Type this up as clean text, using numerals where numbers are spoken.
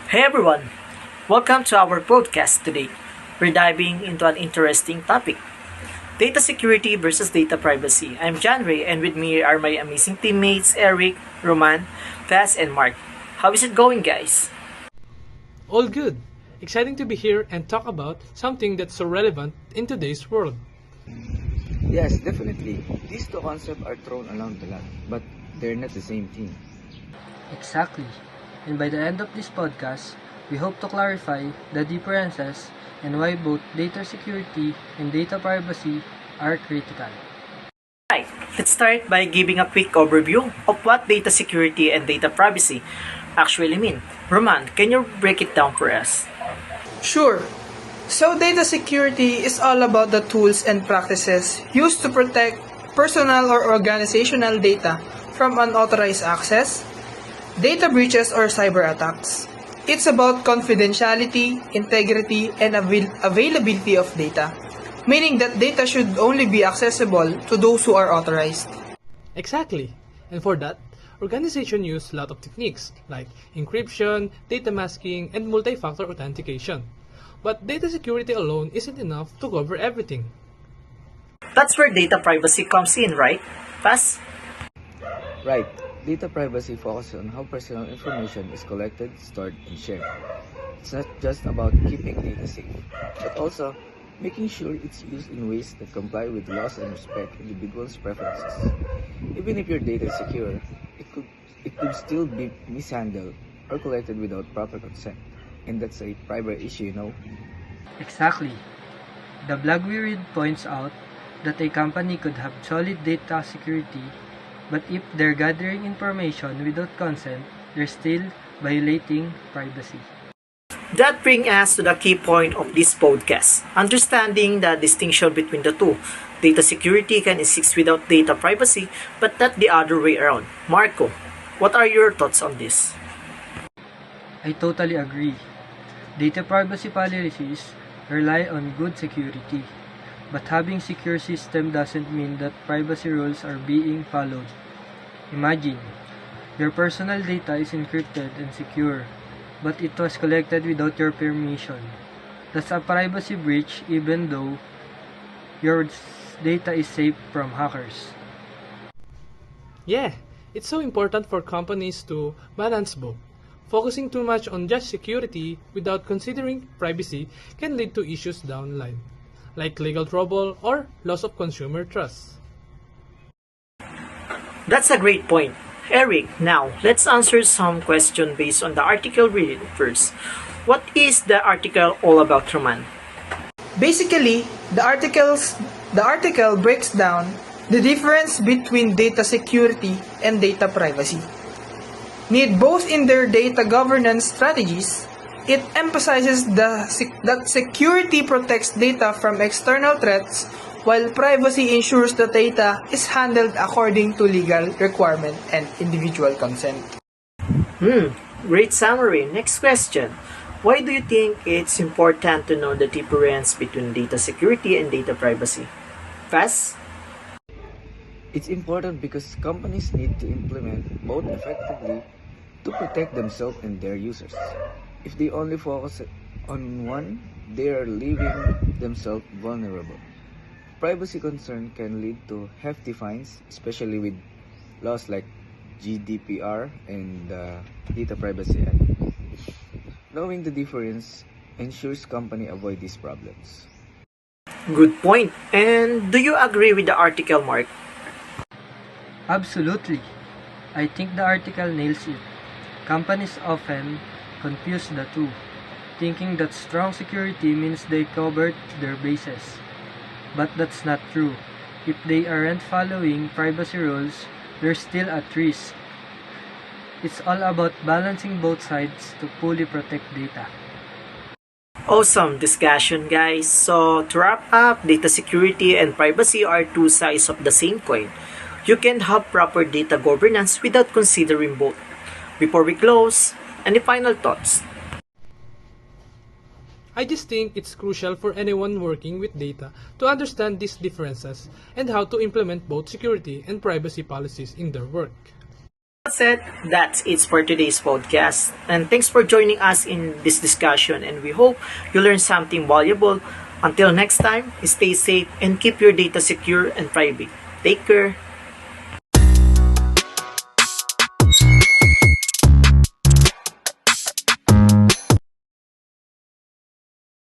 Hey everyone, welcome to our podcast today. We're diving into an interesting topic, data security versus data privacy. I'm Andrei and with me are my amazing teammates Eric, Roman, Vaz, and Mark. How is it going, guys? All good. Exciting to be here and talk about something that's so relevant in today's world. Yes, definitely. These two concepts are thrown around a lot, but they're not the same thing. Exactly. And by the end of this podcast, we hope to clarify the differences and why both data security and data privacy are critical. Right, let's start by giving a quick overview of what data security and data privacy actually mean. Roman, can you break it down for us? Sure. So data security is all about the tools and practices used to protect personal or organizational data from unauthorized access, data breaches, or cyber attacks. It's about confidentiality, integrity, and availability of data, meaning that data should only be accessible to those who are authorized. Exactly. And for that, organizations use a lot of techniques like encryption, data masking, and multi-factor authentication. But data security alone isn't enough to cover everything. That's where data privacy comes in, right? Vaz? Right. Data privacy focuses on how personal information is collected, stored, and shared. It's not just about keeping data safe, but also making sure it's used in ways that comply with laws and respect individuals' preferences. Even if your data is secure, it could still be mishandled or collected without proper consent. And that's a private issue. Exactly. The blog we read points out that a company could have solid data security, but if they're gathering information without consent, they're still violating privacy. That brings us to the key point of this podcast, understanding the distinction between the two. Data security can exist without data privacy, but not the other way around. Marco, what are your thoughts on this? I totally agree. Data privacy policies rely on good security, but having secure system doesn't mean that privacy rules are being followed. Imagine, your personal data is encrypted and secure, but it was collected without your permission. That's a privacy breach even though your data is safe from hackers. Yeah, it's so important for companies to balance both. Focusing too much on just security without considering privacy can lead to issues down the line, like legal trouble or loss of consumer trust. That's a great point. Eric, now let's answer some questions based on the article we read first. What is the article all about, Roman? Basically, the article breaks down the difference between data security and data privacy. Need both in their data governance strategies. It emphasizes that security protects data from external threats, while privacy ensures the data is handled according to legal requirement and individual consent. Great summary. Next question. Why do you think it's important to know the difference between data security and data privacy? Vaz? It's important because companies need to implement both effectively to protect themselves and their users. If they only focus on one, they are leaving themselves vulnerable. Privacy concern can lead to hefty fines, especially with laws like GDPR and the Data Privacy Act. Knowing the difference ensures companies avoid these problems. Good point. And do you agree with the article, Mark? Absolutely. I think the article nails it. Companies often confuse the two, thinking that strong security means they covered their bases. But that's not true. If they aren't following privacy rules, they're still at risk. It's all about balancing both sides to fully protect data. Awesome discussion, guys. So, to wrap up, data security and privacy are two sides of the same coin. You can have proper data governance without considering both. Before we close, any final thoughts? I just think it's crucial for anyone working with data to understand these differences and how to implement both security and privacy policies in their work. Said, that's it for today's podcast. And thanks for joining us in this discussion. And we hope you learned something valuable. Until next time, stay safe and keep your data secure and private. Take care.